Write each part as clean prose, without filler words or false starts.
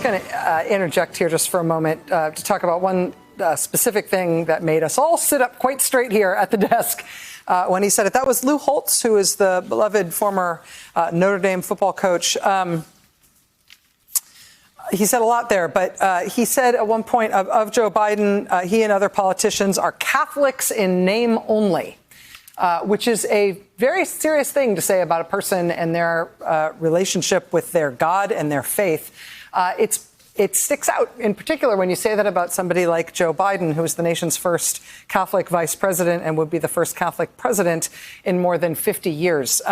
going to interject here just for a moment to talk about one specific thing that made us all sit up quite straight here at the desk when he said it. That was Lou Holtz, who is the beloved former Notre Dame football coach. He said a lot there, but he said at one point of Joe Biden, he and other politicians are Catholics in name only, which is a very serious thing to say about a person and their relationship with their God and their faith. It sticks out in particular when you say that about somebody like Joe Biden, who is the nation's first Catholic vice president and would be the first Catholic president in more than 50 years.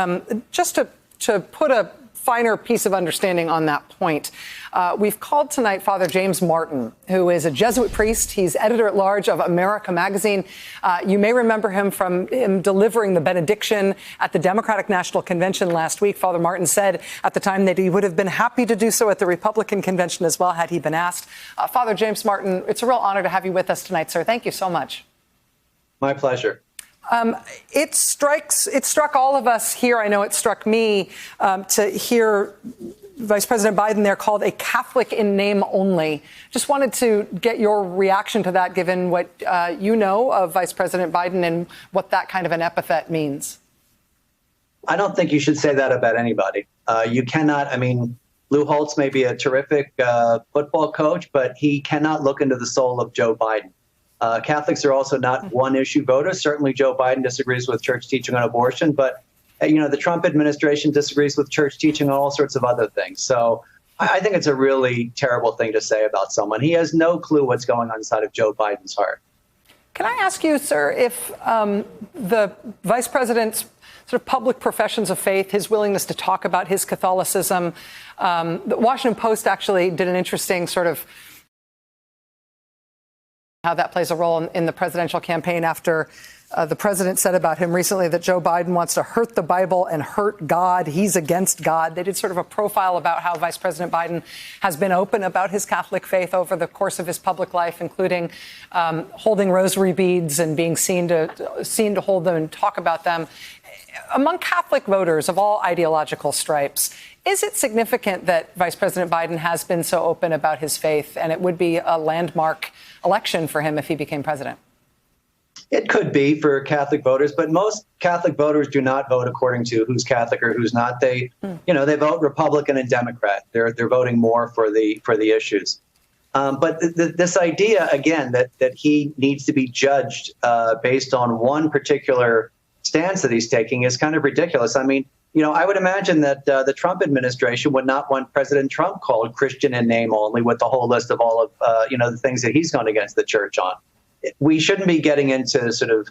Just to put a finer piece of understanding on that point, we've called tonight Father James Martin, who is a Jesuit priest. He's editor-at-large of America Magazine. You may remember him from him delivering the benediction at the Democratic National Convention last week. Father Martin said at the time that he would have been happy to do so at the Republican convention as well, had he been asked. Father James Martin, it's a real honor to have you with us tonight, sir. Thank you so much. My pleasure. It struck all of us here. I know it struck me to hear Vice President Biden there called a Catholic in name only. Just wanted to get your reaction to that, given what you know of Vice President Biden and what that kind of an epithet means. I don't think you should say that about anybody. You cannot. I mean, Lou Holtz may be a terrific football coach, but he cannot look into the soul of Joe Biden. Catholics are also not one-issue voters. Certainly, Joe Biden disagrees with church teaching on abortion, but the Trump administration disagrees with church teaching on all sorts of other things. So I think it's a really terrible thing to say about someone. He has no clue what's going on inside of Joe Biden's heart. Can I ask you, sir, if the vice president's sort of public professions of faith, his willingness to talk about his Catholicism, the Washington Post actually did an interesting sort of how that plays a role in the presidential campaign after the president said about him recently that Joe Biden wants to hurt the Bible and hurt God. He's against God. They did sort of a profile about how Vice President Biden has been open about his Catholic faith over the course of his public life, including holding rosary beads and being seen to hold them and talk about them. Among Catholic voters of all ideological stripes, is it significant that Vice President Biden has been so open about his faith, and it would be a landmark election for him if he became president? It could be for Catholic voters, but most Catholic voters do not vote according to who's Catholic or who's not. They vote Republican and Democrat. They're voting more for the issues. But this idea, again, that he needs to be judged based on one particular stance that he's taking is kind of ridiculous. I mean, I would imagine that the Trump administration would not want President Trump called Christian in name only, with the whole list of all of the things that he's gone against the church on. We shouldn't be getting into sort of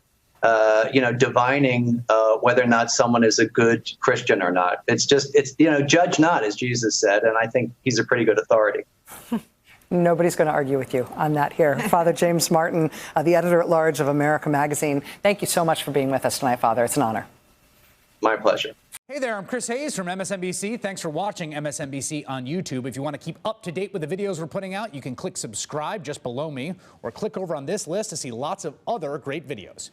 divining whether or not someone is a good Christian or not. It's judge not, as Jesus said, and I think he's a pretty good authority. Nobody's going to argue with you on that here. Father James Martin, the editor-at-large of America Magazine. Thank you so much for being with us tonight, Father. It's an honor. My pleasure. Hey there, I'm Chris Hayes from MSNBC. Thanks for watching MSNBC on YouTube. If you want to keep up to date with the videos we're putting out, you can click subscribe just below me or click over on this list to see lots of other great videos.